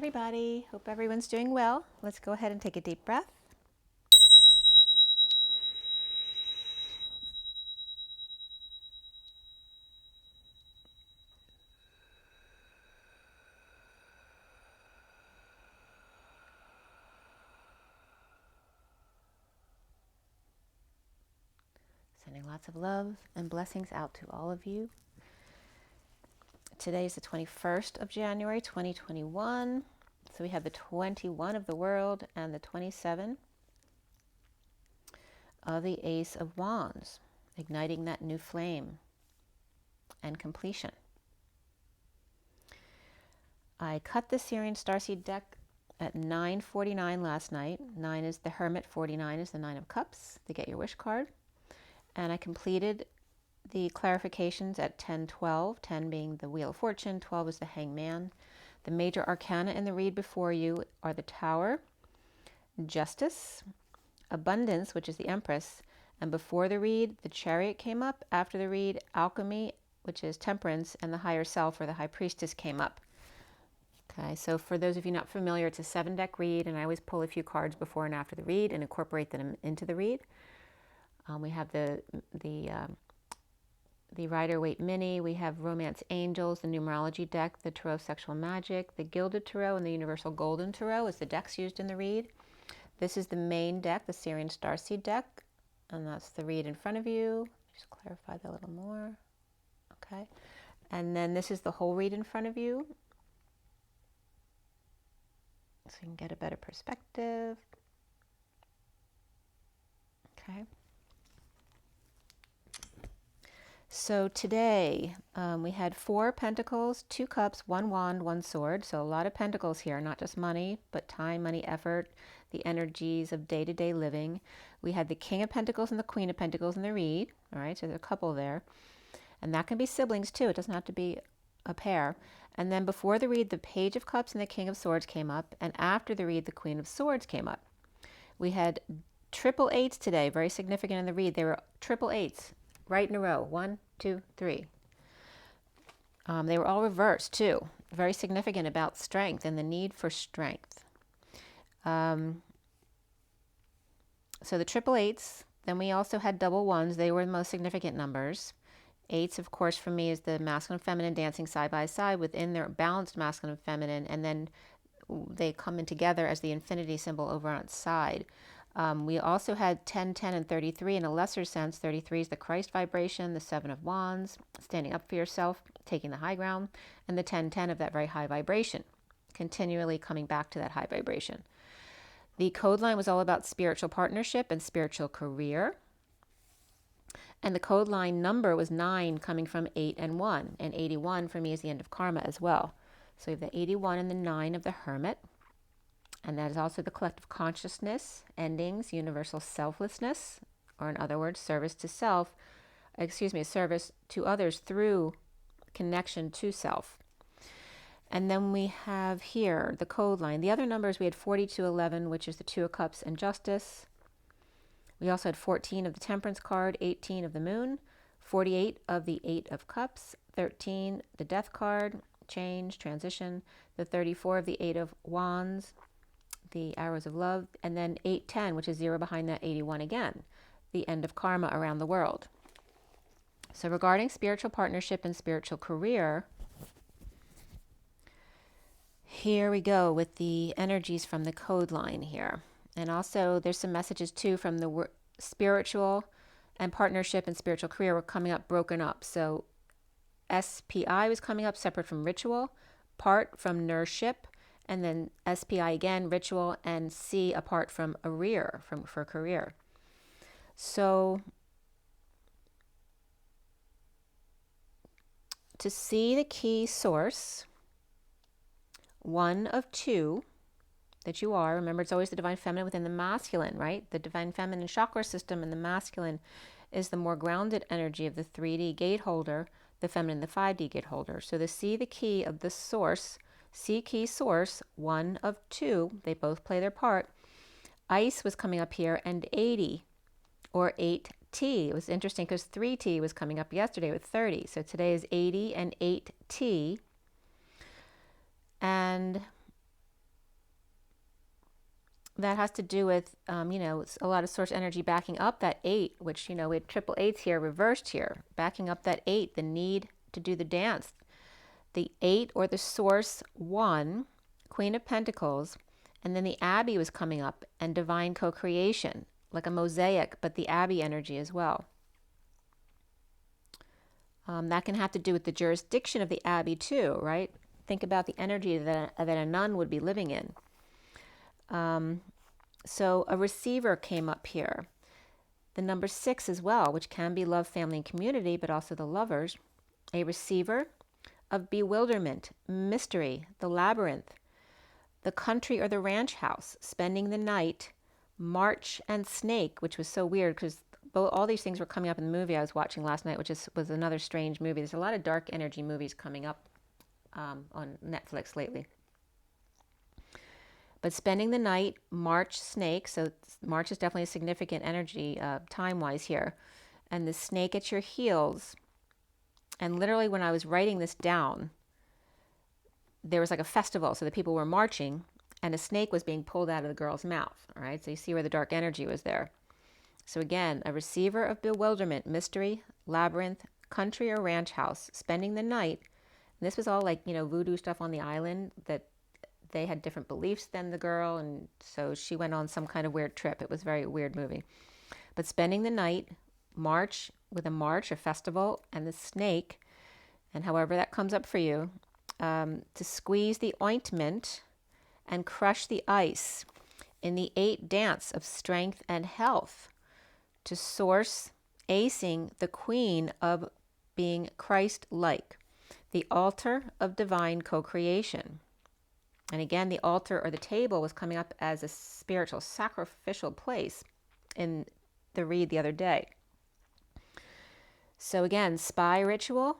everybody. Hope everyone's doing well. Let's go ahead and take a deep breath. Sending lots of love and blessings out to all of you. Today is the 21st of January, 2021. So we have the 21 of the world and the 27 of the Ace of Wands, igniting that new flame and completion. I cut the SIRIAN Starseed deck at 9:49 last night. 9 is the Hermit, 49 is the Nine of Cups, the Get Your Wish card. And I completed the clarifications at 10:12, 10 being the Wheel of Fortune, 12 is the Hangman. The major arcana in the read before you are the Tower, Justice, Abundance, which is the Empress, and before the read, the Chariot came up. After the read, Alchemy, which is Temperance, and the Higher Self, or the High Priestess, came up. Okay, so for those of you not familiar, it's a 7-deck read, and I always pull a few cards before and after the read and incorporate them into the read. We have the Rider-Waite Mini, we have Romance Angels, the Numerology deck, the Tarot of Sexual Magic, the Gilded Tarot, and the Universal Golden Tarot is the decks used in the read. This is the main deck, the SIRIAN Starseed deck, and that's the read in front of you. Just clarify that a little more. Okay. And then this is the whole read in front of you, so you can get a better perspective. Okay. So today we had 4 pentacles, 2 cups, 1 wand, 1 sword. So a lot of pentacles here, not just money, but time, money, effort, the energies of day-to-day living. We had the King of Pentacles and the Queen of Pentacles in the read. All right, so there's a couple there. And that can be siblings too. It doesn't have to be a pair. And then before the read, the Page of Cups and the King of Swords came up. And after the read, the Queen of Swords came up. We had triple eights today, very significant in the read. They were triple eights. Right in a row, 1, 2, 3. They were all reversed too. Very significant about strength and the need for strength. So the triple eights, then we also had double ones. They were the most significant numbers. Eights, of course, for me is the masculine and feminine dancing side by side within their balanced masculine and feminine, and then they come in together as the infinity symbol over on its side. We also had 10, 10, and 33 in a lesser sense. 33 is the Christ vibration, the 7 of Wands, standing up for yourself, taking the high ground, and the 10, 10 of that very high vibration, continually coming back to that high vibration. The code line was all about spiritual partnership and spiritual career. And the code line number was 9, coming from 8 and 1. And 81 for me is the end of karma as well. So we have the 81 and the 9 of the Hermit. And that is also the collective consciousness, endings, universal selflessness, or in other words, service to self, service to others through connection to self. And then we have here the code line. The other numbers, we had 4211, which is the 2 of Cups and Justice. We also had 14 of the Temperance card, 18 of the Moon, 48 of the 8 of Cups, 13 the Death card, change, transition, the 34 of the 8 of Wands, the Arrows of Love, and then 810, which is 0 behind that 81 again, the end of karma around the world. So regarding spiritual partnership and spiritual career, here we go with the energies from the code line here. And also there's some messages too from the spiritual and partnership and spiritual career were coming up broken up. So SPI was coming up separate from ritual, part from nourship, and then SPI again, ritual, and C apart from arrear, for career. So to see the key source, 1 of 2 that you are, remember it's always the divine feminine within the masculine, right? The divine feminine chakra system, and the masculine is the more grounded energy of the 3D gate holder, the feminine, the 5D gate holder. So to see the key of the source, C key source, 1 of 2, they both play their part. Ice was coming up here, and 80 or 8T. It was interesting because 3T was coming up yesterday with 30. So today is 80 and 8T. And that has to do with, it's a lot of source energy backing up that 8, which, we had triple 8s here, reversed here, backing up that 8, the need to do the dance. The 8 or the source 1, Queen of Pentacles, and then the Abbey was coming up, and divine co-creation, like a mosaic, but the Abbey energy as well. That can have to do with the jurisdiction of the Abbey too, right? Think about the energy that a nun would be living in. So a receiver came up here. The number 6 as well, which can be love, family, and community, but also the lovers. A receiver of bewilderment, mystery, the labyrinth, the country or the ranch house, spending the night, March, and snake, which was so weird because all these things were coming up in the movie I was watching last night, which was another strange movie. There's a lot of dark energy movies coming up on Netflix lately. But spending the night, March, snake, so March is definitely a significant energy time-wise here. And the snake at your heels. And literally when I was writing this down, there was like a festival, so the people were marching, and a snake was being pulled out of the girl's mouth, all right? So you see where the dark energy was there. So again, a receiver of bewilderment, mystery, labyrinth, country or ranch house, spending the night. And this was all like, voodoo stuff on the island, that they had different beliefs than the girl, and so she went on some kind of weird trip. It was a very weird movie. But spending the night, March, with a march, a festival, and the snake, and however that comes up for you, to squeeze the ointment and crush the ice in the 8 dance of strength and health, to source acing the queen of being Christ-like, the altar of divine co-creation. And again, the altar or the table was coming up as a spiritual sacrificial place in the read the other day. So again, spy ritual,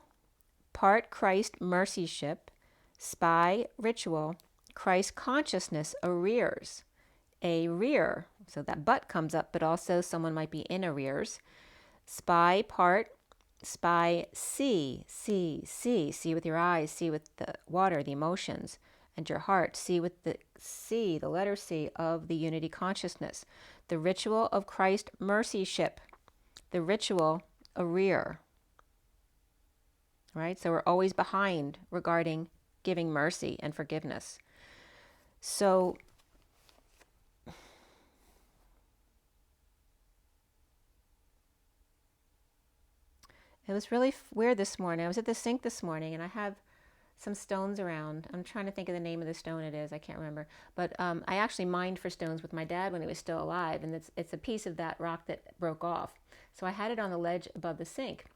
part Christ mercy ship, spy ritual, Christ consciousness arrears, a rear, so that butt comes up, but also someone might be in arrears. Spy part, spy see with your eyes, see with the water, the emotions, and your heart, see with the C, the letter C of the unity consciousness. The ritual of Christ mercy ship, the ritual arrear, right? So we're always behind regarding giving mercy and forgiveness. So it was really weird this morning. I was at the sink this morning, and I have some stones around. I'm trying to think of the name of the stone it is. I can't remember. But I actually mined for stones with my dad when he was still alive, and it's a piece of that rock that broke off. So I had it on the ledge above the sink.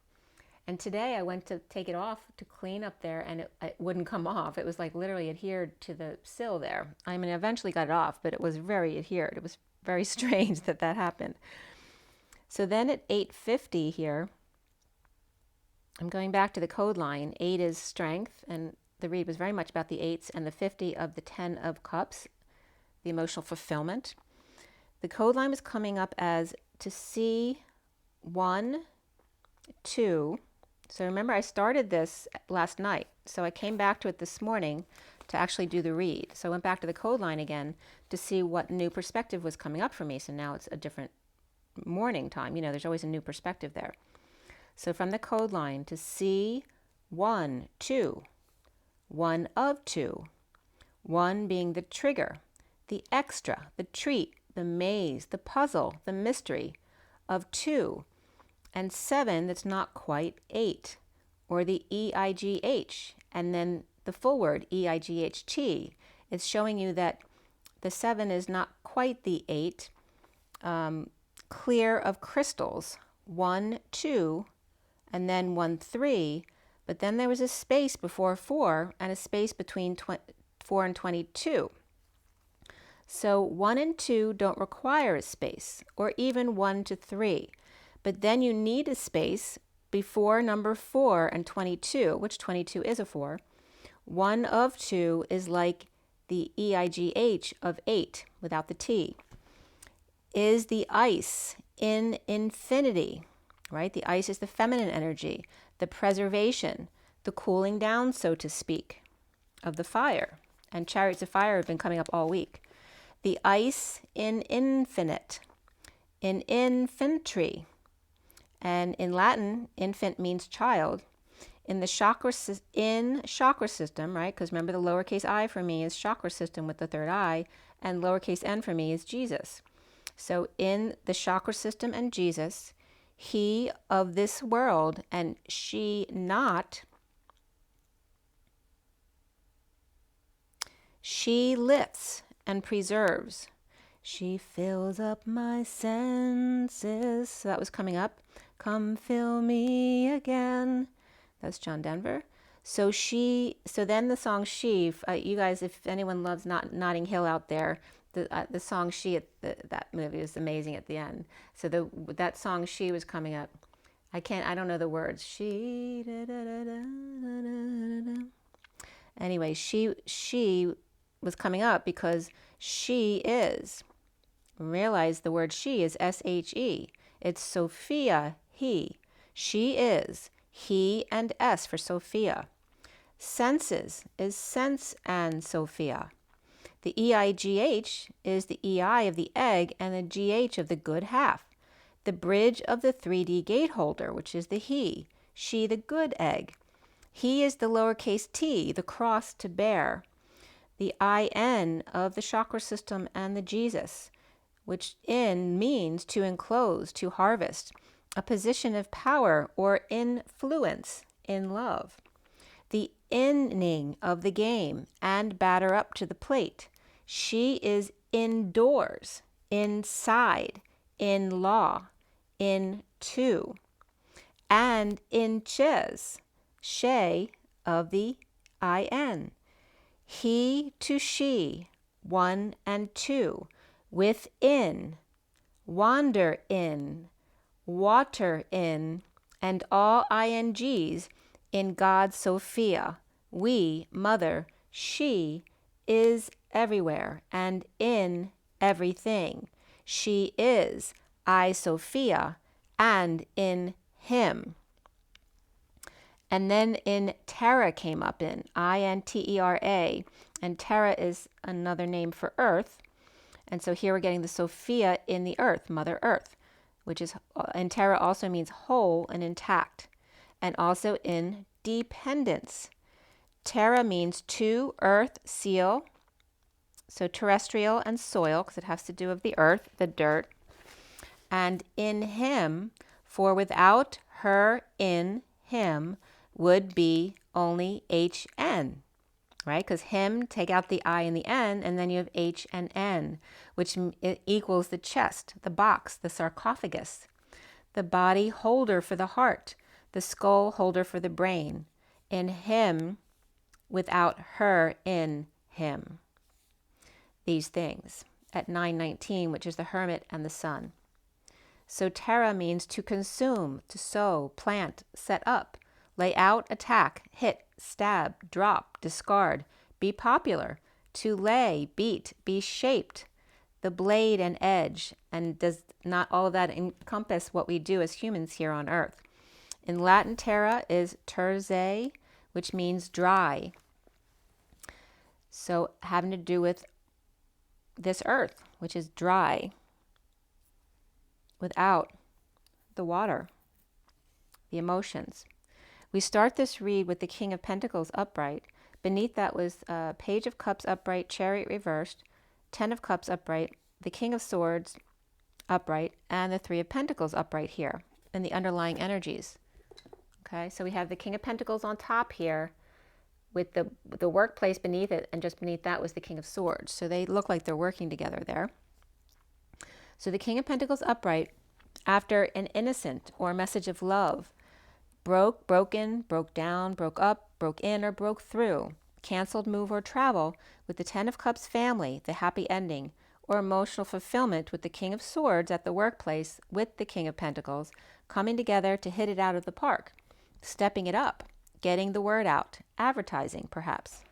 And today I went to take it off to clean up there, and it wouldn't come off. It was like literally adhered to the sill there. I mean, I eventually got it off, but it was very adhered. It was very strange that happened. So then at 8:50 here, I'm going back to the code line. 8 is strength, and the read was very much about the 8s, and the 50 of the 10 of cups, the emotional fulfillment. The code line was coming up as to see 1, 2. So remember, I started this last night, so I came back to it this morning to actually do the read. So I went back to the code line again to see what new perspective was coming up for me. So now it's a different morning time. There's always a new perspective there. So from the code line, to see 1, 2, 1 of 2, 1 being the trigger, the extra, the treat, the maze, the puzzle, the mystery of 2, and 7 that's not quite 8, or the EIGH, and then the full word EIGHT. It's showing you that the 7 is not quite the 8, clear of crystals, 1, 2, and then 1, 3, but then there was a space before 4 and a space between 4 and 22. So 1 and 2 don't require a space, or even 1 to 3, but then you need a space before number 4 and 22, which 22 is a 4. 1 of 2 is like the EIGH of 8 without the T. Is the ice in infinity, right? The ice is the feminine energy, the preservation, the cooling down, so to speak, of the fire. And chariots of fire have been coming up all week. The ice in infinite, in infantry. And in Latin, infant means child. In the chakra system, right? Because remember the lowercase I for me is chakra system with the third eye, and lowercase n for me is Jesus. So in the chakra system and Jesus, he of this world and she not, she lifts and preserves. She fills up my senses. So that was coming up. Come fill me again. That's John Denver. So then the song She, you guys, if anyone loves Notting Hill out there, the song She, that movie was amazing at the end. So that song She was coming up. I don't know the words. She, da, da, da, da, da, da. Anyway, she was coming up because she is. Realize the word she is S-H-E. It's Sophia, he. She is. He and S for Sophia. Senses is sense and Sophia. The EIGH is the EI of the egg and the GH of the good half. The bridge of the 3D gate holder, which is the he. She, the good egg. He is the lowercase t, the cross to bear. The IN of the chakra system and the Jesus, which in means to enclose, to harvest, a position of power or influence in love. The inning of the game and batter up to the plate. She is indoors, inside, in law, into, and inches, she of the IN. He to she, one and two, within, wander in, water in, and all INGs in God Sophia. We, mother, she is everywhere and in everything. She is I Sophia and in him. And then in Terra came up in INTERA, and Terra is another name for earth. And so here we're getting the Sophia in the earth, Mother Earth, which is, and Terra also means whole and intact, and also in dependence. Terra means to, earth, seal, so terrestrial and soil, because it has to do with the earth, the dirt. And in him, for without her in him would be only HN, right? Because him, take out the I and the N, and then you have H and N, which equals the chest, the box, the sarcophagus, the body holder for the heart, the skull holder for the brain. In him, without her in him. These things at 919, which is the hermit and the sun. So terra means to consume, to sow, plant, set up, lay out, attack, hit, stab, drop, discard, be popular, to lay, beat, be shaped, the blade and edge. And does not all of that encompass what we do as humans here on earth? In Latin, terra is terze, which means dry. So having to do with this earth, which is dry, without the water, the emotions. We start this read with the King of Pentacles upright. Beneath that was Page of Cups upright, Chariot reversed, Ten of Cups upright, the King of Swords upright, and the Three of Pentacles upright here in the underlying energies. Okay, so we have the King of Pentacles on top here with the workplace beneath it, and just beneath that was the King of Swords. So they look like they're working together there. So the King of Pentacles upright, after an innocent or message of love, broke, broken, broke down, broke up, broke in, or broke through, canceled move or travel with the Ten of Cups family, the happy ending, or emotional fulfillment with the King of Swords at the workplace with the King of Pentacles, coming together to hit it out of the park, stepping it up, getting the word out, advertising perhaps.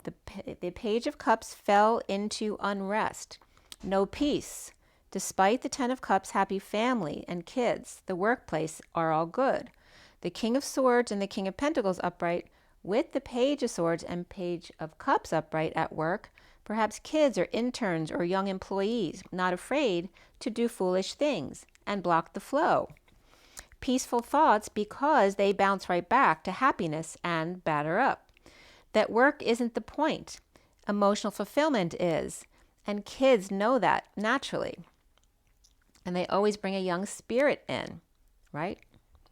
The Page of Cups fell into unrest, no peace. Despite the Ten of Cups, happy family and kids, the workplace are all good. The King of Swords and the King of Pentacles upright with the Page of Swords and Page of Cups upright at work Perhaps kids or interns or young employees, not afraid to do foolish things and block the flow. Peaceful thoughts because they bounce right back to happiness and batter up. That work isn't the point. Emotional fulfillment is. And kids know that naturally. And they always bring a young spirit in, right?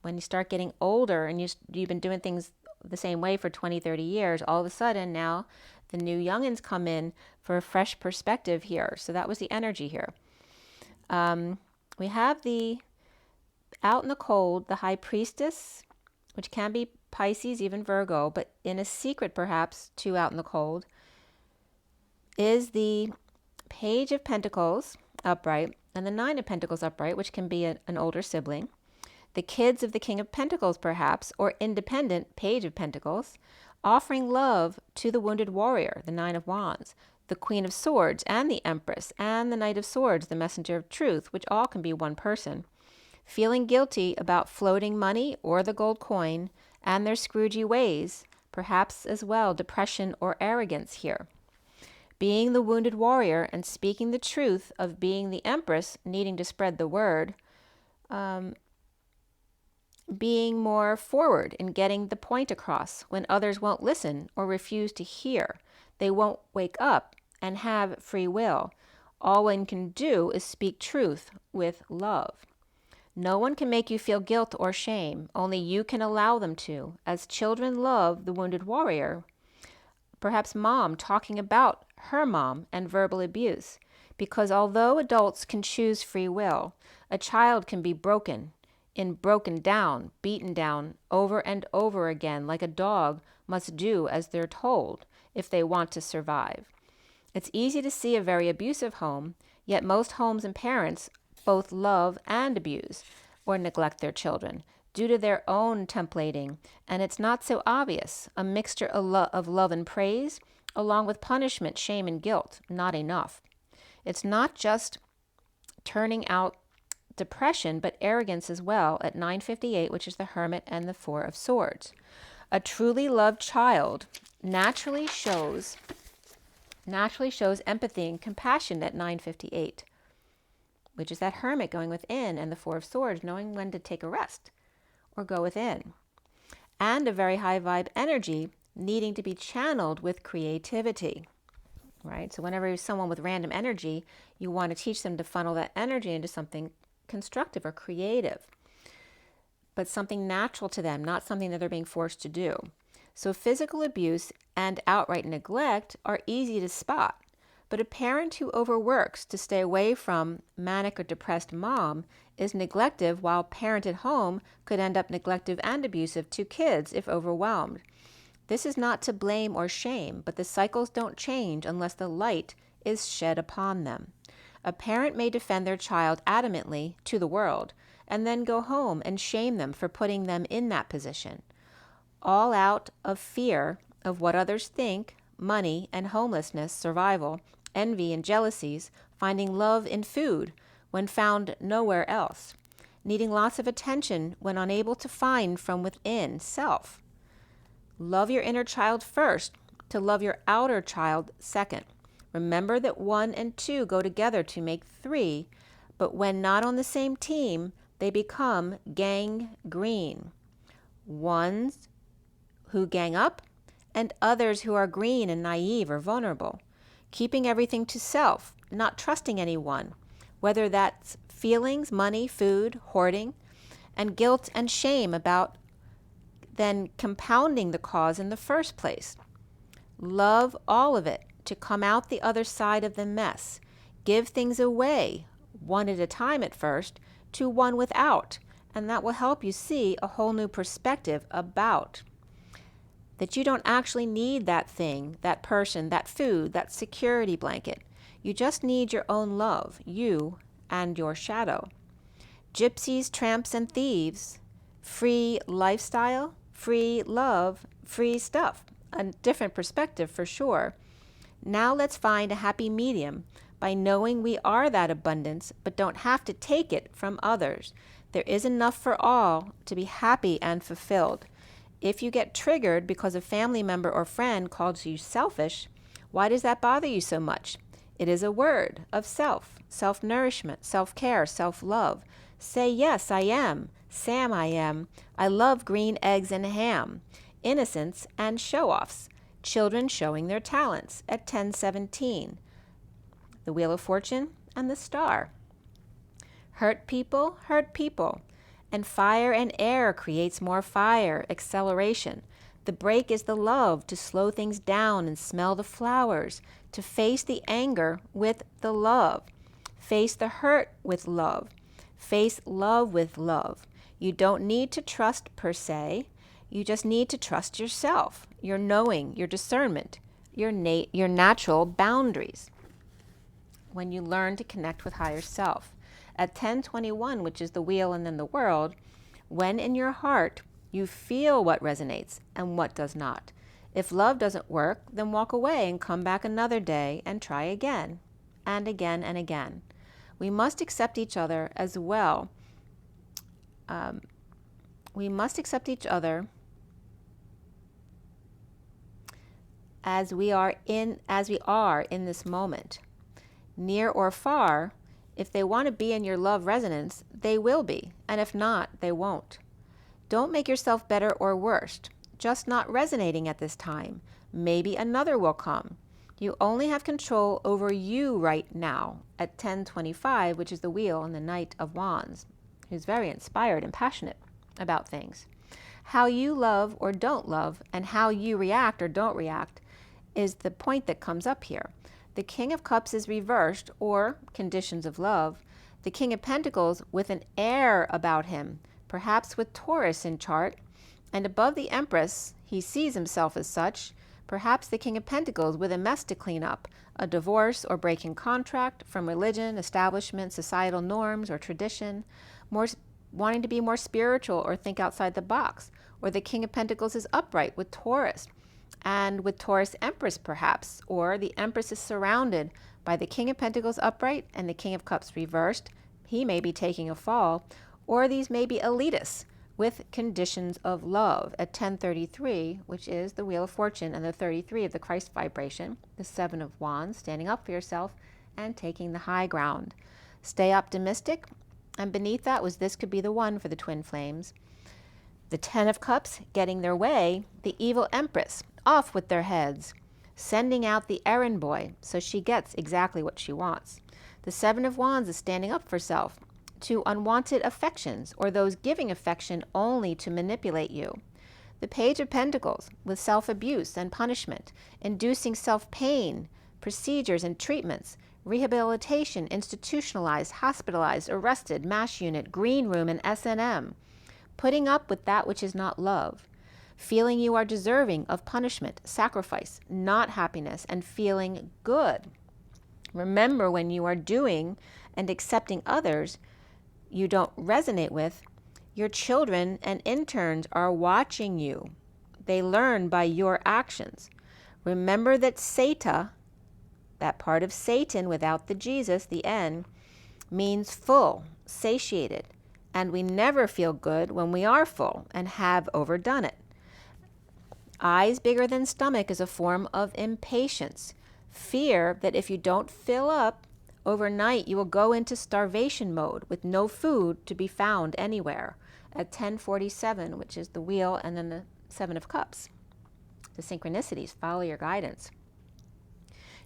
When you start getting older and you've been doing things the same way for 20, 30 years, all of a sudden now the new youngins come in for a fresh perspective here. So that was the energy here. We have the out in the cold, the high priestess, which can be Pisces, even Virgo, but in a secret perhaps to out in the cold, is the Page of Pentacles upright and the Nine of Pentacles upright, which can be an older sibling. The kids of the King of Pentacles perhaps, or independent Page of Pentacles, offering love to the wounded warrior, the Nine of Wands, the Queen of Swords and the Empress, and the Knight of Swords, the Messenger of Truth, which all can be one person. Feeling guilty about floating money or the gold coin and their Scroogey ways, perhaps as well depression or arrogance here. Being the wounded warrior and speaking the truth of being the Empress, needing to spread the word, being more forward in getting the point across when others won't listen or refuse to hear. They won't wake up and have free will. All one can do is speak truth with love. No one can make you feel guilt or shame. Only you can allow them to. As children love the wounded warrior, perhaps mom talking about her mom and verbal abuse. Because although adults can choose free will, a child can be broken down, beaten down over and over again, like a dog must do as they're told if they want to survive. It's easy to see a very abusive home, yet most homes and parents both love and abuse or neglect their children due to their own templating, and it's not so obvious. A mixture of love and praise, along with punishment, shame, and guilt, not enough. It's not just turning out depression, but arrogance as well at 958, which is the Hermit and the Four of Swords. A truly loved child naturally shows empathy and compassion at 958, which is that Hermit going within, and the Four of Swords knowing when to take a rest or go within. And a very high vibe energy needing to be channeled with creativity, right? So whenever someone with random energy, you want to teach them to funnel that energy into something constructive or creative, but something natural to them, not something that they're being forced to do. So physical abuse and outright neglect are easy to spot, but a parent who overworks to stay away from manic or depressed mom is neglective, while parent at home could end up neglective and abusive to kids if overwhelmed. This is not to blame or shame, but the cycles don't change unless the light is shed upon them. A parent may defend their child adamantly to the world and then go home and shame them for putting them in that position, all out of fear of what others think, money and homelessness, survival, envy and jealousies, finding love in food when found nowhere else, needing lots of attention when unable to find from within self. Love your inner child first, to love your outer child second. Remember that 1 and 2 go together to make 3, but when not on the same team, they become gangrene. Ones who gang up, and others who are green and naive or vulnerable, keeping everything to self, not trusting anyone, whether that's feelings, money, food, hoarding, and guilt and shame about then compounding the cause in the first place. Love all of it to come out the other side of the mess. Give things away, one at a time at first, to one without, and that will help you see a whole new perspective about that you don't actually need that thing, that person, that food, that security blanket. You just need your own love, you and your shadow. Gypsies, tramps, and thieves, free lifestyle, free love, free stuff. A different perspective for sure. Now let's find a happy medium by knowing we are that abundance, but don't have to take it from others. There is enough for all to be happy and fulfilled. If you get triggered because a family member or friend calls you selfish, Why does that bother you so much? It is a word of self, self-nourishment, self-care, self-love. Say, yes, I am. Sam, I am. I love green eggs and ham. Innocence and show-offs. Children showing their talents at 10:17. The Wheel of Fortune and the Star. Hurt people, and fire and air creates more fire, acceleration. The break is the love, to slow things down and smell the flowers, to face the anger with the love, face the hurt with love, face love with love. You don't need to trust per se, you just need to trust yourself, your knowing, your discernment, your natural boundaries. When you learn to connect with higher self. At 10:21, which is the wheel and then the world, when in your heart you feel what resonates and what does not. If love doesn't work, then walk away and come back another day and try again and again and again. We must accept each other as well. We must accept each other as we are in this moment. Near or far, if they want to be in your love resonance, they will be, and if not, they won't. Don't make yourself better or worse, just not resonating at this time. Maybe another will come. You only have control over you right now at 10:25, which is the wheel and the Knight of Wands, who's very inspired and passionate about things. How you love or don't love and how you react or don't react is the point that comes up here. The King of Cups is reversed, or conditions of love. The King of Pentacles with an air about him, perhaps with Taurus in chart. And above the Empress, he sees himself as such, perhaps the King of Pentacles with a mess to clean up, a divorce or breaking contract from religion, establishment, societal norms, or tradition, wanting to be more spiritual or think outside the box. Or the King of Pentacles is upright with Taurus, and with Taurus Empress perhaps, or the Empress is surrounded by the King of Pentacles upright and the King of Cups reversed. He may be taking a fall, or these may be elitists with conditions of love at 10:33, which is the Wheel of Fortune and the 33 of the Christ vibration, the Seven of Wands, standing up for yourself and taking the high ground. Stay optimistic, and beneath that was this could be the one for the twin flames. The 10 of Cups getting their way, the evil Empress, off with their heads, sending out the errand boy so she gets exactly what she wants. The 7 of Wands is standing up for self to unwanted affections or those giving affection only to manipulate you. The Page of Pentacles with self-abuse and punishment, inducing self-pain, procedures and treatments, rehabilitation, institutionalized, hospitalized, arrested, MASH unit, green room, and S&M, putting up with that which is not love. Feeling you are deserving of punishment, sacrifice, not happiness, and feeling good. Remember, when you are doing and accepting others you don't resonate with, your children and interns are watching you. They learn by your actions. Remember that Sata, that part of Satan without the Jesus, the N, means full, satiated, and we never feel good when we are full and have overdone it. Eyes bigger than stomach is a form of impatience. Fear that if you don't fill up, overnight you will go into starvation mode with no food to be found anywhere at 10:47, which is the wheel and then the 7 of Cups. The synchronicities, follow your guidance.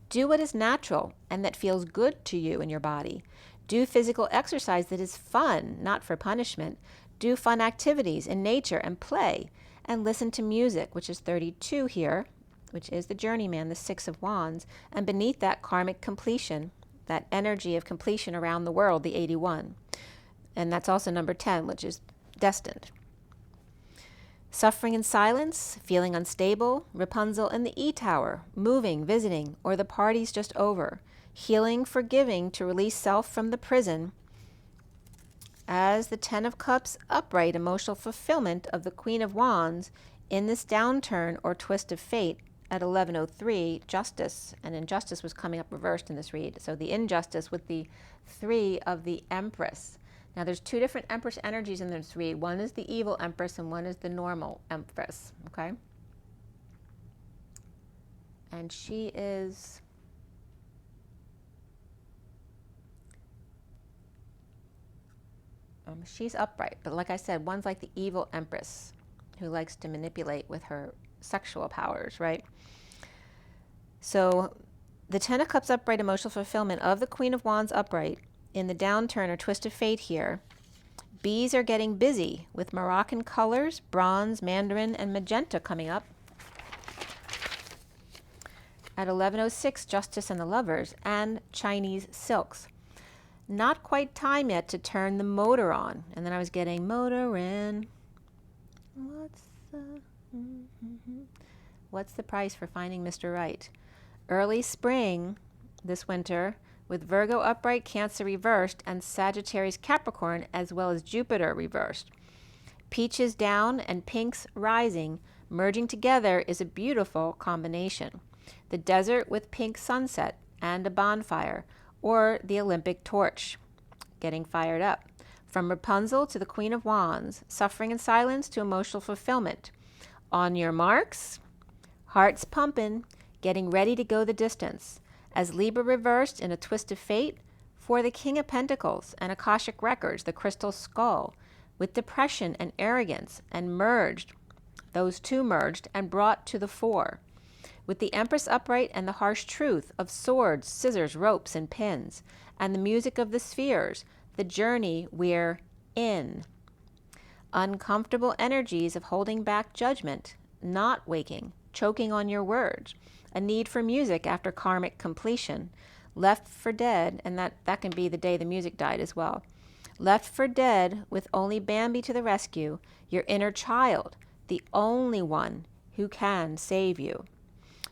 Do what is natural and that feels good to you in your body. Do physical exercise that is fun, not for punishment. Do fun activities in nature and play. And listen to music, which is 32 here, which is the journeyman, the 6 of Wands, and beneath that karmic completion, that energy of completion around the world, the 81. And that's also number 10, which is destined. Suffering in silence, feeling unstable, Rapunzel in the E-Tower, moving, visiting, or the party's just over. Healing, forgiving to release self from the prison. As the 10 of Cups upright, emotional fulfillment of the Queen of Wands in this downturn or twist of fate at 11:03, justice, and injustice was coming up reversed in this read. So the injustice with the 3 of the Empress. Now there's 2 different Empress energies in this read. One is the evil Empress and one is the normal Empress, okay? And she is she's upright, but like I said, one's like the evil empress who likes to manipulate with her sexual powers, right? So the Ten of Cups upright, emotional fulfillment of the Queen of Wands upright in the downturn or twist of fate here. Bees are getting busy with Moroccan colors, bronze, mandarin, and magenta coming up. At 11:06, Justice and the Lovers, and Chinese silks. Not quite time yet to turn the motor on. And then I was getting motor in. What's the price for finding Mr. Right? Early spring this winter with Virgo upright, Cancer reversed, and Sagittarius Capricorn, as well as Jupiter reversed. Peaches down and pinks rising, merging together is a beautiful combination. The desert with pink sunset and a bonfire, or the Olympic torch, getting fired up. From Rapunzel to the Queen of Wands, suffering in silence to emotional fulfillment. On your marks, hearts pumping, getting ready to go the distance. As Libra reversed in a twist of fate, for the King of Pentacles and Akashic Records, the crystal skull, with depression and arrogance, and merged, those two merged and brought to the fore. With the Empress upright and the harsh truth of swords, scissors, ropes, and pins, and the music of the spheres, the journey we're in. Uncomfortable energies of holding back judgment, not waking, choking on your words, a need for music after karmic completion, left for dead, and that can be the day the music died as well. Left for dead with only Bambi to the rescue, your inner child, the only one who can save you.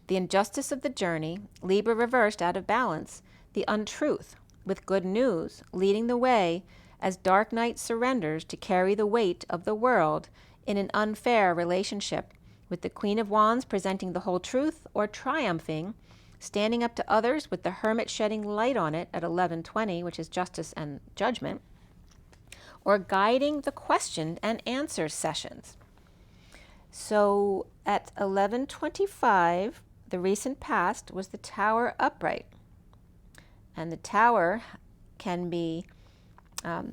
The injustice of the journey, Libra reversed out of balance, the untruth, with good news, leading the way as dark night surrenders to carry the weight of the world in an unfair relationship, with the Queen of Wands presenting the whole truth or triumphing, standing up to others with the Hermit shedding light on it at 11:20, which is justice and judgment, or guiding the question and answer sessions. So at 11:25, the recent past was the Tower upright. And the Tower can be,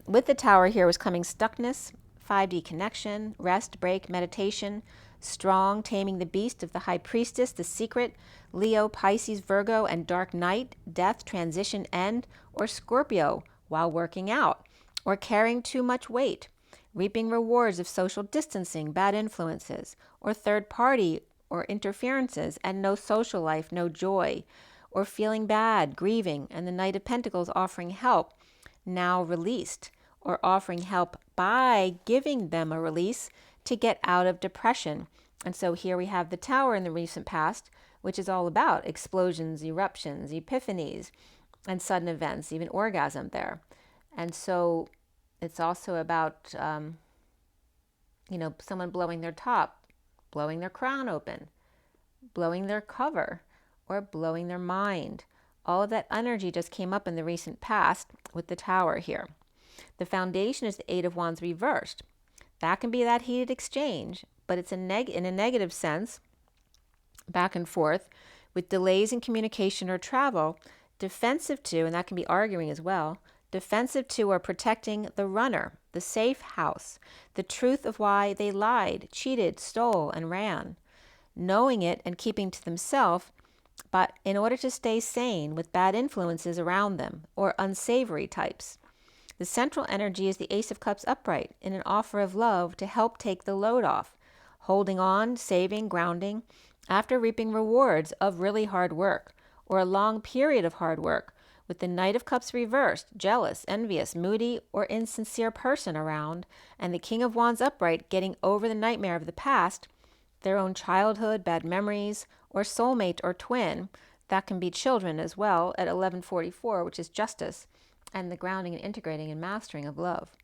with the Tower here was coming stuckness, 5D connection, rest, break, meditation, strong, taming the beast of the High Priestess, the secret, Leo, Pisces, Virgo, and dark night, death, transition, end, or Scorpio while working out, or carrying too much weight, reaping rewards of social distancing, bad influences, or third party or interferences, and no social life, no joy, or feeling bad, grieving, and the Knight of Pentacles offering help, now released, or offering help by giving them a release to get out of depression. And so here we have the Tower in the recent past, which is all about explosions, eruptions, epiphanies, and sudden events, even orgasm there. And so it's also about, someone blowing their top, blowing their crown open, blowing their cover, or blowing their mind. All of that energy just came up in the recent past with the Tower here. The foundation is the Eight of Wands reversed. That can be that heated exchange, but it's in a negative sense, back and forth, with delays in communication or travel, defensive to, and that can be arguing as well, defensive to or protecting the runner, the safe house, the truth of why they lied, cheated, stole, and ran, knowing it and keeping to themselves, but in order to stay sane with bad influences around them or unsavory types. The central energy is the Ace of Cups upright in an offer of love to help take the load off, holding on, saving, grounding, after reaping rewards of really hard work or a long period of hard work, with the Knight of Cups reversed, jealous, envious, moody, or insincere person around, and the King of Wands upright getting over the nightmare of the past, their own childhood, bad memories, or soulmate or twin. That can be children as well at 11:44, which is justice, and the grounding and integrating and mastering of love.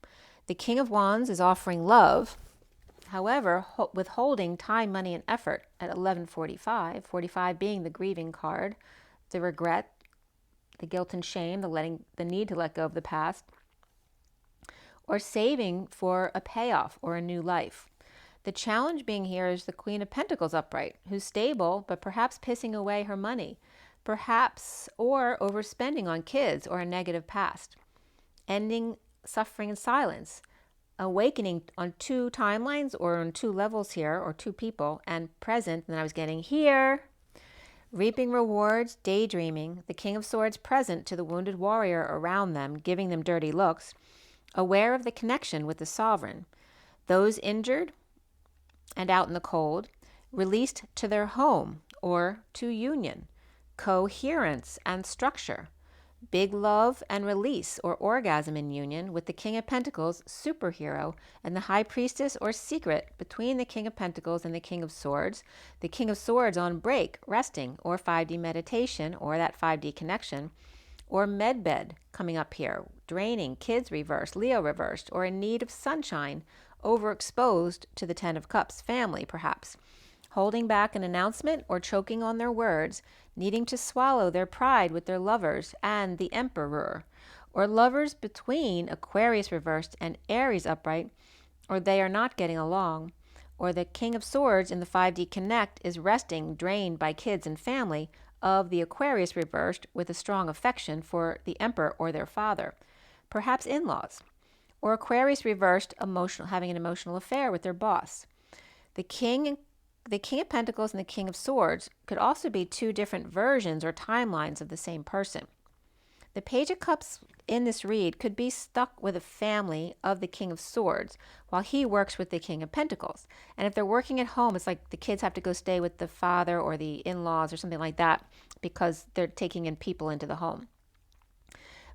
The King of Wands is offering love, however, withholding time, money, and effort at 11:45, 45 being the grieving card, the regret, the guilt and shame, the need to let go of the past, or saving for a payoff or a new life. The challenge being here is the Queen of Pentacles upright, who's stable, but perhaps pissing away her money, perhaps, or overspending on kids or a negative past. Ending suffering in silence, awakening on 2 timelines or on 2 levels here, or 2 people, and present, and then I was getting here. Reaping rewards, daydreaming, the King of Swords present to the wounded warrior around them, giving them dirty looks, aware of the connection with the sovereign. Those injured and out in the cold, released to their home or to union, coherence and structure, big love and release or orgasm in union with the King of Pentacles, superhero, and the High Priestess or secret between the King of Pentacles and the King of Swords, the King of Swords on break, resting, or 5D meditation, or that 5D connection, or medbed coming up here, draining, kids reversed, Leo reversed, or in need of sunshine, overexposed to the 10 of Cups, family perhaps, holding back an announcement or choking on their words, needing to swallow their pride with their lovers and the Emperor, or lovers between Aquarius reversed and Aries upright, or they are not getting along, or the King of Swords in the 5D connect is resting, drained by kids and family of the Aquarius reversed with a strong affection for the Emperor or their father, perhaps in-laws, or Aquarius reversed having an emotional affair with their boss. The King of Pentacles and the King of Swords could also be 2 different versions or timelines of the same person. The Page of Cups in this read could be stuck with a family of the King of Swords while he works with the King of Pentacles. And if they're working at home, it's like the kids have to go stay with the father or the in-laws or something like that because they're taking in people into the home.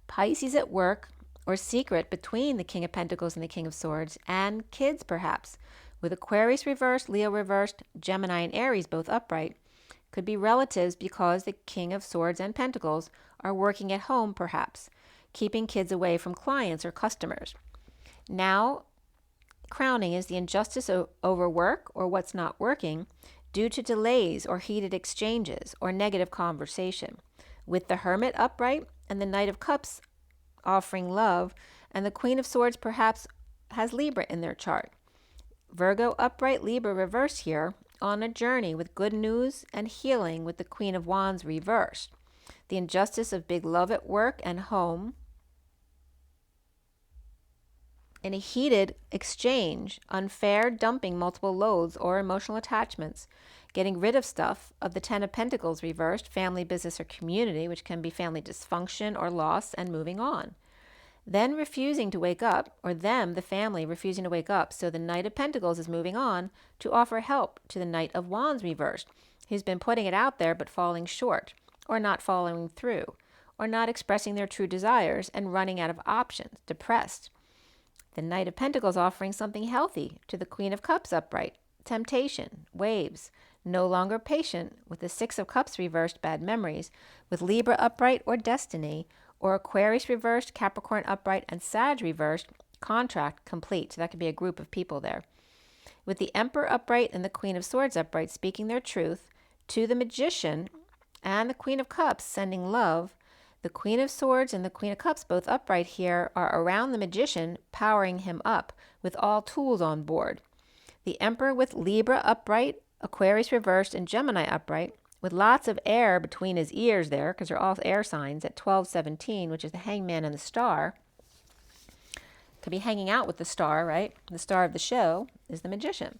Pisces at work or secret between the King of Pentacles and the King of Swords and kids perhaps, with Aquarius reversed, Leo reversed, Gemini and Aries both upright, could be relatives because the King of Swords and Pentacles are working at home perhaps, keeping kids away from clients or customers. Now, crowning is the injustice over work or what's not working due to delays or heated exchanges or negative conversation, with the Hermit upright and the Knight of Cups offering love, and the Queen of Swords perhaps has Libra in their chart. Virgo upright, Libra reversed here, on a journey with good news and healing with the Queen of Wands reversed. The injustice of big love at work and home. In a heated exchange, unfair dumping multiple loads or emotional attachments, getting rid of stuff of the 10 of Pentacles reversed, family, business, or community, which can be family dysfunction or loss, and moving on. Then refusing to wake up, or them, the family, refusing to wake up, so the Knight of Pentacles is moving on to offer help to the Knight of Wands reversed, who's been putting it out there but falling short, or not following through, or not expressing their true desires and running out of options, depressed. The Knight of Pentacles offering something healthy to the Queen of Cups upright, temptation, waves, no longer patient with the 6 of Cups reversed, bad memories, with Libra upright or destiny, or Aquarius reversed, Capricorn upright, and Sag reversed, contract complete. So that could be a group of people there. With the Emperor upright and the Queen of Swords upright speaking their truth to the Magician and the Queen of Cups sending love, the Queen of Swords and the Queen of Cups both upright here are around the Magician, powering him up with all tools on board. The Emperor with Libra upright, Aquarius reversed, and Gemini upright, with lots of air between his ears there, because they're all air signs at 1217, which is the Hangman and the Star. Could be hanging out with the star, right? The star of the show is the Magician.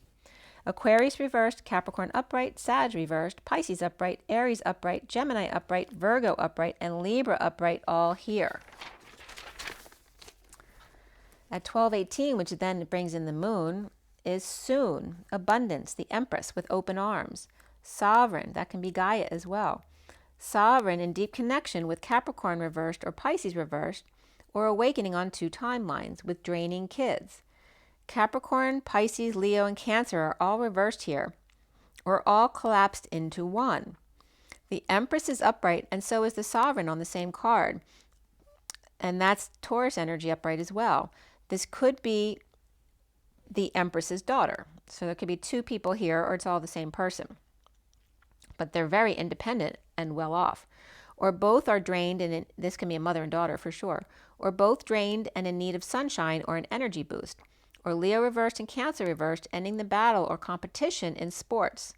Aquarius reversed, Capricorn upright, Sag reversed, Pisces upright, Aries upright, Gemini upright, Virgo upright, and Libra upright all here. At 1218, which then brings in the moon, is soon, abundance, the Empress with open arms. Sovereign, that can be Gaia as well. Sovereign in deep connection with Capricorn reversed or Pisces reversed, or awakening on 2 timelines with draining kids. Capricorn, Pisces, Leo, and Cancer are all reversed here, or all collapsed into one. The Empress is upright, and so is the Sovereign on the same card. And that's Taurus energy upright as well. This could be the Empress's daughter. So there could be 2 people here, or it's all the same person. But they're very independent and well off. Or both are drained, and this can be a mother and daughter for sure. Or both drained and in need of sunshine or an energy boost. or Leo reversed and Cancer reversed, ending the battle or competition in sports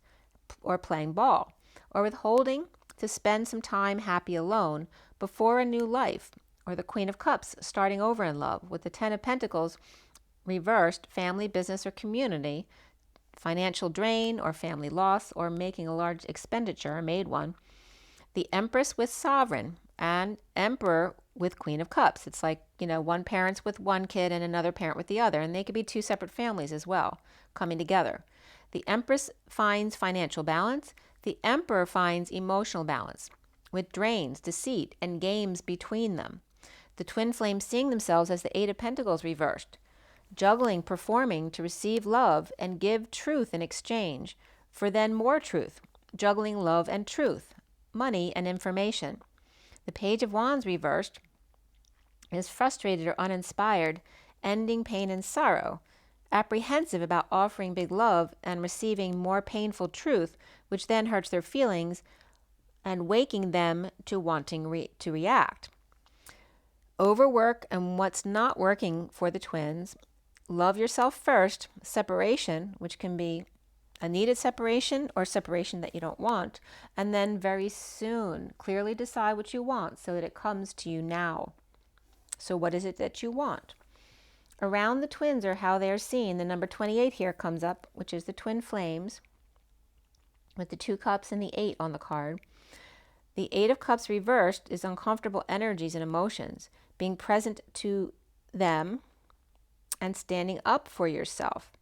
or playing ball, or withholding to spend some time happy alone before a new life, or the Queen of Cups starting over in love, with the Ten of Pentacles reversed, family, business, or community, financial drain or family loss, or making a large expenditure, made one. The Empress with Sovereign, and Emperor with Queen of Cups. It's like, one parent's with one kid and another parent with the other, and they could be two separate families as well, coming together. The Empress finds financial balance. The Emperor finds emotional balance, with drains, deceit, and games between them. The twin flames seeing themselves as the Eight of Pentacles reversed, juggling, performing to receive love and give truth in exchange for then more truth, juggling love and truth, money and information. The Page of Wands reversed is frustrated or uninspired, ending pain and sorrow, apprehensive about offering big love and receiving more painful truth, which then hurts their feelings and waking them to wanting to react. Overwork and what's not working for the twins. Love yourself first. Separation, which can be a needed separation or separation that you don't want. And then very soon, clearly decide what you want so that it comes to you now. So what is it that you want? Around the twins, or how they are seen, the number 28 here comes up, which is the twin flames with the 2 cups and the 8 on the card. The 8 of Cups reversed is uncomfortable energies and emotions, being present to them and standing up for yourself.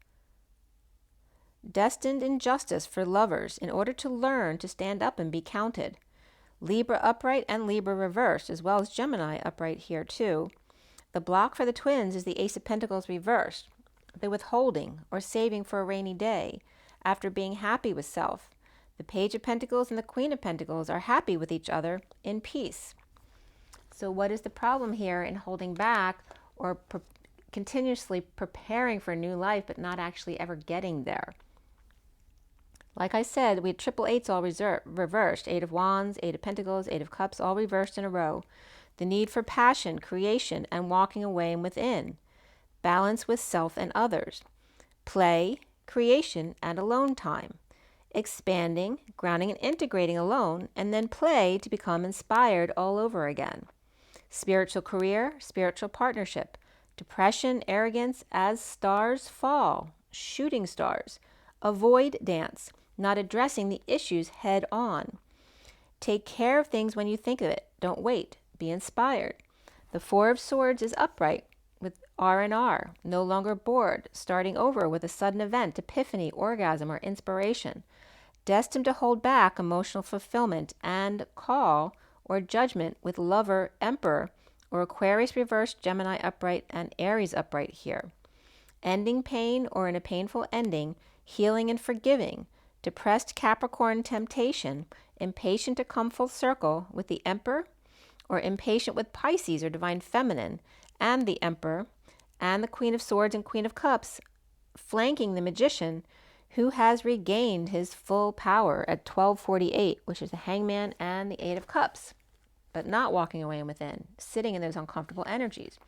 Destined injustice for lovers in order to learn to stand up and be counted. Libra upright and Libra reversed, as well as Gemini upright here too. The block for the twins is the Ace of Pentacles reversed, the withholding or saving for a rainy day after being happy with self. The Page of Pentacles and the Queen of Pentacles are happy with each other in peace. So what is the problem here in holding back or continuously preparing for a new life but not actually ever getting there? Like I said, we had triple eights all reversed. 8 of Wands, 8 of Pentacles, 8 of Cups, all reversed in a row. The need for passion, creation, and walking away and within. Balance with self and others. Play, creation, and alone time. Expanding, grounding, and integrating alone, and then play to become inspired all over again. Spiritual career, spiritual partnership. Depression, arrogance as stars fall. Shooting stars. Avoid dance, not addressing the issues head on. Take care of things when you think of it. Don't wait. Be inspired. The 4 of Swords is upright with R&R, no longer bored, starting over with a sudden event, epiphany, orgasm, or inspiration. Destined to hold back emotional fulfillment and call or judgment with Lover, Emperor, or Aquarius reversed, Gemini upright, and Aries upright here. Ending pain or in a painful ending, healing and forgiving. Depressed Capricorn temptation, impatient to come full circle with the Emperor, or impatient with Pisces or Divine Feminine, and the Emperor, and the Queen of Swords and Queen of Cups, flanking the Magician, who has regained his full power at 1248, which is the Hangman and the 8 of Cups, but not walking away and within, sitting in those uncomfortable energies.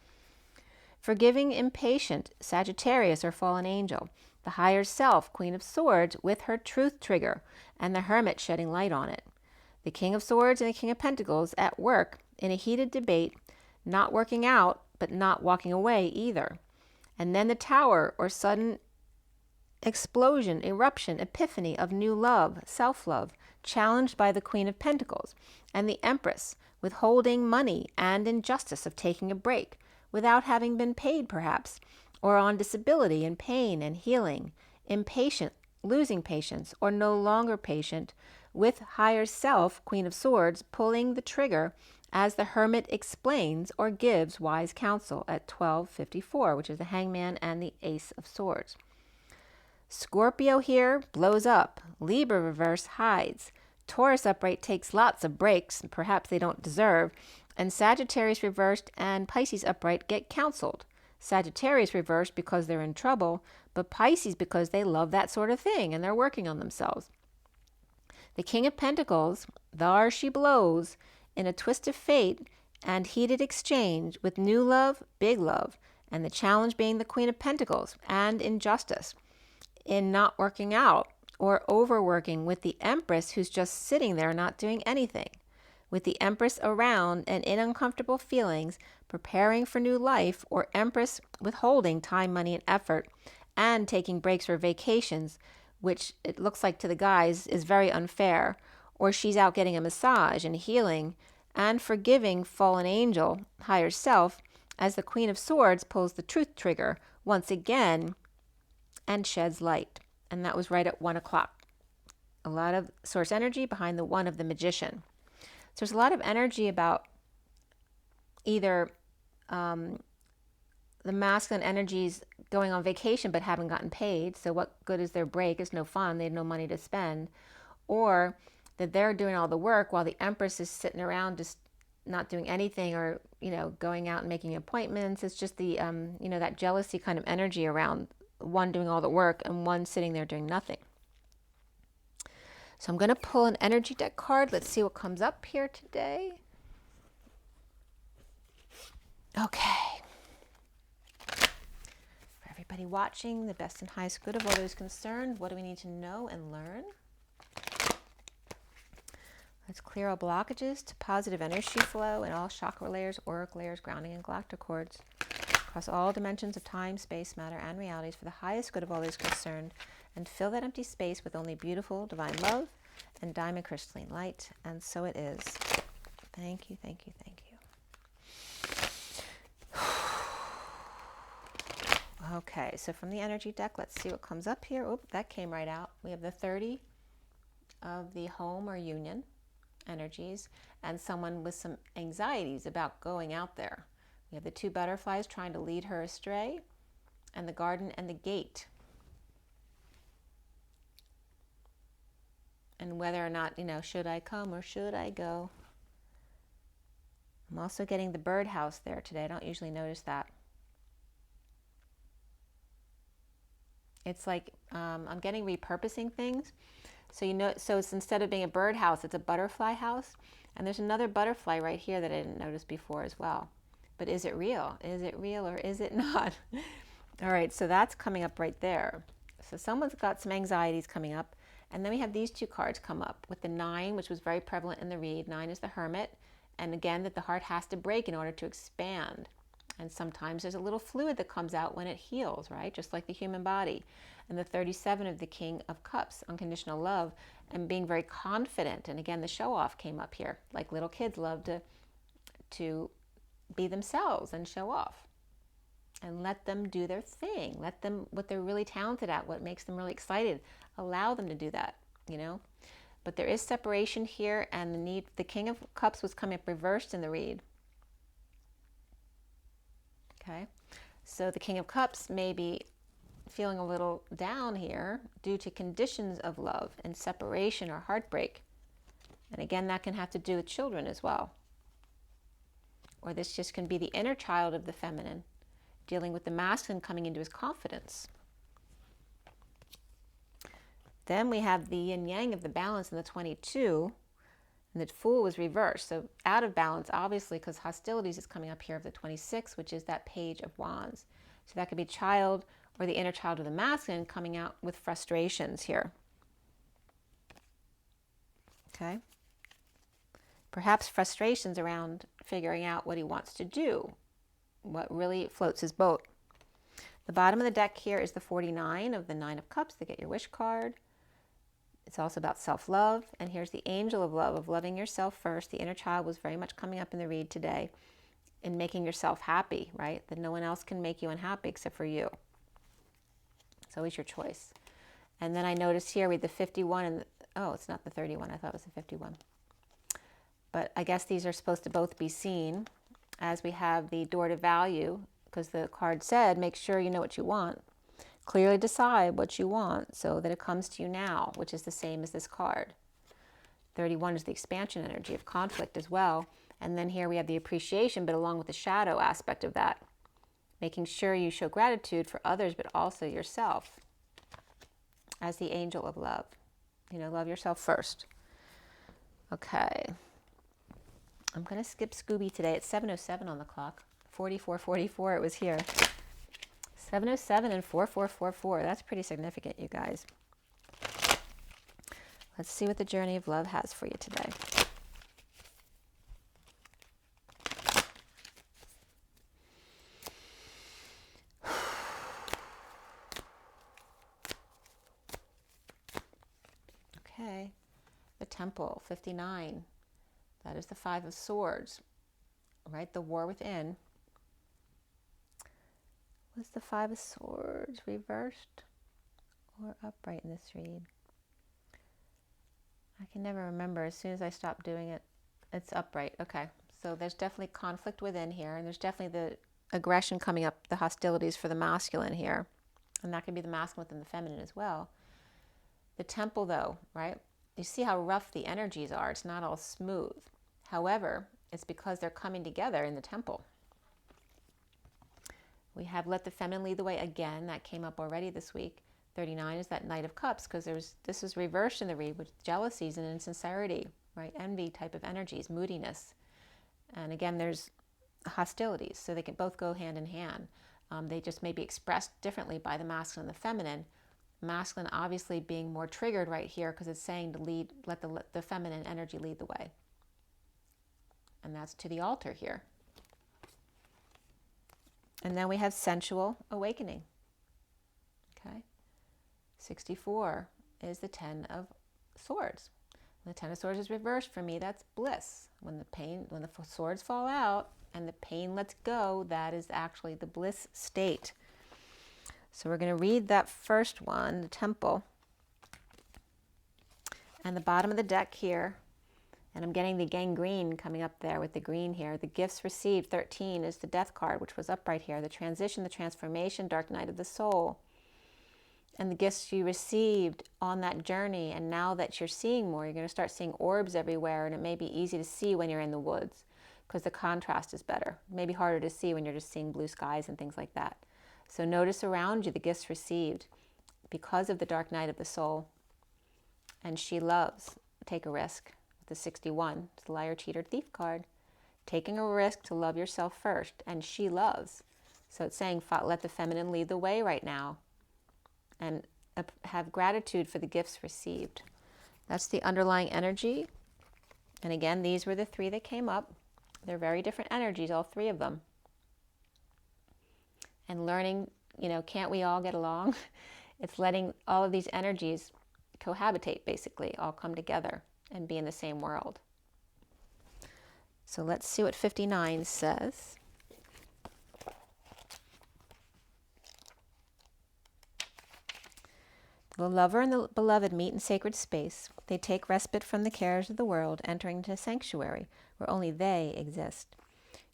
Forgiving impatient, Sagittarius or fallen angel, the higher self, Queen of Swords, with her truth trigger, and the Hermit shedding light on it. The King of Swords and the King of Pentacles at work in a heated debate, not working out, but not walking away either. And then the Tower, or sudden explosion, eruption, epiphany of new love, self-love, challenged by the Queen of Pentacles, and the Empress, withholding money and injustice of taking a break, without having been paid perhaps, or on disability and pain and healing, impatient, losing patience, or no longer patient, with higher self, Queen of Swords, pulling the trigger as the Hermit explains or gives wise counsel at 1254, which is the Hangman and the Ace of Swords. Scorpio here blows up. Libra reverse hides. Taurus upright takes lots of breaks, perhaps they don't deserve, and Sagittarius reversed and Pisces upright get counseled. Sagittarius reversed because they're in trouble, but Pisces because they love that sort of thing and they're working on themselves. The King of Pentacles, there she blows, in a twist of fate and heated exchange with new love, big love, And the challenge being the Queen of Pentacles and injustice in not working out or overworking, with the Empress who's just sitting there not doing anything. With the Empress around and in uncomfortable feelings, preparing for new life, or Empress withholding time, money, and effort, and taking breaks or vacations, which it looks like to the guys is very unfair, or she's out getting a massage and healing and forgiving fallen angel, higher self, as the Queen of Swords pulls the truth trigger once again and sheds light. And that was right at 1 o'clock. A lot of source energy behind the 1 of the Magician. So there's a lot of energy about either the masculine energies going on vacation but haven't gotten paid. So what good is their break? It's no fun. They have no money to spend. Or that they're doing all the work while the Empress is sitting around just not doing anything, or, going out and making appointments. It's just the, that jealousy kind of energy around one doing all the work and one sitting there doing nothing. So I'm going to pull an energy deck card. Let's see what comes up here today. Okay. For everybody watching, the best and highest good of all those concerned, what do we need to know and learn? Let's clear all blockages to positive energy flow in all chakra layers, auric layers, grounding, and galactic cords across all dimensions of time, space, matter, and realities for the highest good of all those concerned, and fill that empty space with only beautiful divine love and diamond crystalline light. And so it is. Thank you, thank you, thank you. Okay, so from the energy deck, let's see what comes up here. Oh, that came right out. We have the 30 of the home or union energies, and someone with some anxieties about going out there. We have the 2 butterflies trying to lead her astray, and the garden and the gate. And whether or not, should I come or should I go? I'm also getting the birdhouse there today. I don't usually notice that. It's like I'm getting repurposing things. So so it's, instead of being a birdhouse, it's a butterfly house. And there's another butterfly right here that I didn't notice before as well. But is it real? Is it real or is it not? All right, so that's coming up right there. So someone's got some anxieties coming up. And then we have these 2 cards come up with the 9, which was very prevalent in the read. 9 is the Hermit. And again, that the heart has to break in order to expand. And sometimes there's a little fluid that comes out when it heals, right? Just like the human body. And the 37 of the King of Cups, unconditional love, and being very confident. And again, the show off came up here. Like little kids love to be themselves and show off. And let them do their thing. Let them, what they're really talented at, what makes them really excited. Allow them to do that, But there is separation here, and the King of Cups was coming up reversed in the read. Okay, so the King of Cups may be feeling a little down here due to conditions of love and separation or heartbreak. And again, that can have to do with children as well. Or this just can be the inner child of the feminine dealing with the masculine coming into his confidence. Then we have the yin yang of the balance in the 22, and the Fool was reversed. So out of balance, obviously, because hostilities is coming up here of the 26, which is that Page of Wands. So that could be child or the inner child of the masculine coming out with frustrations here. Okay. Perhaps frustrations around figuring out what he wants to do, what really floats his boat. The bottom of the deck here is the 49 of the 9 of Cups, the Get Your Wish card. It's also about self-love. And here's the Angel of Love, of loving yourself first. The inner child was very much coming up in the read today in making yourself happy, right? That no one else can make you unhappy except for you. It's always your choice. And then I noticed here with the 51 and oh, it's not the 31. I thought it was the 51. But I guess these are supposed to both be seen as we have the Door to Value, because the card said, make sure you know what you want. Clearly decide what you want so that it comes to you now, which is the same as this card. 31 is the expansion energy of conflict as well. And then here we have the appreciation, but along with the shadow aspect of that. Making sure you show gratitude for others, but also yourself as the Angel of Love. Love yourself first. Okay. I'm going to skip Scooby today. It's 7:07 on the clock. 44:44 it was here. 707 and 4444. That's pretty significant, you guys. Let's see what the journey of love has for you today. Okay, the Temple, 59. That is the Five of Swords, right? The war within. Was the Five of Swords reversed or upright in this read? I can never remember. As soon as I stop doing it, it's upright. Okay, so there's definitely conflict within here, and there's definitely the aggression coming up, the hostilities for the masculine here, and that can be the masculine within the feminine as well. The Temple, though, right? You see how rough the energies are. It's not all smooth. However, it's because they're coming together in the Temple. We have let the feminine lead the way again. That came up already this week. 39 is that Knight of Cups, because this is reversed in the read with jealousies and insincerity, right? Envy type of energies, moodiness. And again, there's hostilities, so they can both go hand in hand. They just may be expressed differently by the masculine and the feminine. Masculine obviously being more triggered right here because it's saying to lead, let the feminine energy lead the way. And that's to the altar here. And then we have sensual awakening. Okay. 64 is the Ten of Swords. When the Ten of Swords is reversed, for me, that's bliss. When the swords fall out and the pain lets go, that is actually the bliss state. So we're going to read that first one, the Temple. And the bottom of the deck here, and I'm getting the gangrene coming up there with the green here. The gifts received, 13, is the Death card, which was upright here. The transition, the transformation, Dark Night of the Soul. And the gifts you received on that journey, and now that you're seeing more, you're going to start seeing orbs everywhere, and it may be easy to see when you're in the woods because the contrast is better. It may be harder to see when you're just seeing blue skies and things like that. So notice around you the gifts received because of the Dark Night of the Soul. And she loves, take a risk. The 61, it's the Liar, Cheater, Thief card. Taking a risk to love yourself first, and she loves. So it's saying, let the feminine lead the way right now. And have gratitude for the gifts received. That's the underlying energy. And again, these were the three that came up. They're very different energies, all three of them. And learning, can't we all get along? It's letting all of these energies cohabitate, basically, all come together and be in the same world. So let's see what 59 says. The lover and the beloved meet in sacred space. They take respite from the cares of the world, entering into a sanctuary where only they exist.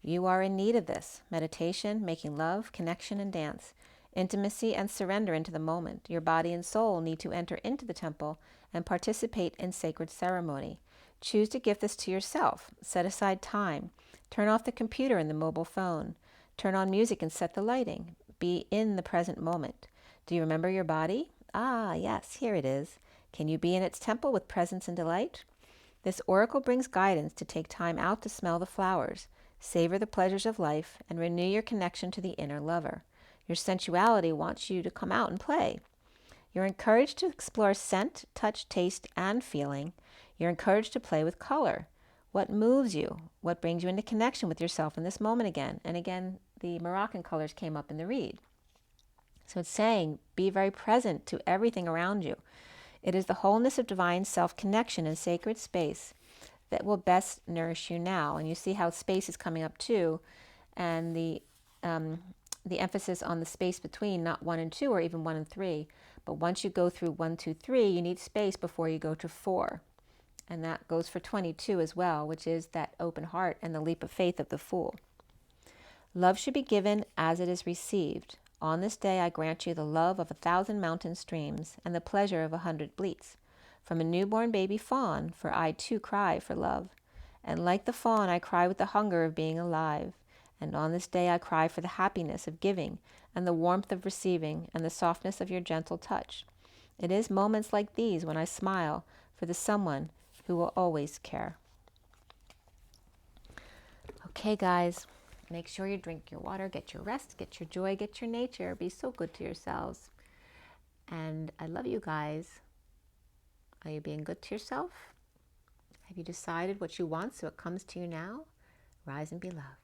You are in need of this. Meditation, making love, connection, and dance. Intimacy and surrender into the moment. Your body and soul need to enter into the temple and participate in sacred ceremony. Choose to give this to yourself. Set aside time. Turn off the computer and the mobile phone. Turn on music and set the lighting. Be in the present moment. Do you remember your body? Ah, yes, here it is. Can you be in its temple with presence and delight? This oracle brings guidance to take time out to smell the flowers, savor the pleasures of life, and renew your connection to the inner lover. Your sensuality wants you to come out and play. You're encouraged to explore scent, touch, taste, and feeling. You're encouraged to play with color. What moves you? What brings you into connection with yourself in this moment again? And again, the Moroccan colors came up in the read. So it's saying, be very present to everything around you. It is the wholeness of divine self-connection in sacred space that will best nourish you now. And you see how space is coming up too, and the emphasis on the space between, not 1 and 2 or even 1 and 3. But once you go through 1, 2, 3, you need space before you go to 4. And that goes for 22 as well, which is that open heart and the leap of faith of the Fool. Love should be given as it is received. On this day I grant you the love of 1,000 mountain streams and the pleasure of 100 bleats. From a newborn baby fawn, for I too cry for love. And like the fawn I cry with the hunger of being alive. And on this day I cry for the happiness of giving and the warmth of receiving and the softness of your gentle touch. It is moments like these when I smile for the someone who will always care. Okay, guys, Make sure you drink your water, get your rest, get your joy, get your nature. Be so good to yourselves. And I love you guys. Are you being good to yourself? Have you decided what you want so it comes to you now? Rise and be loved.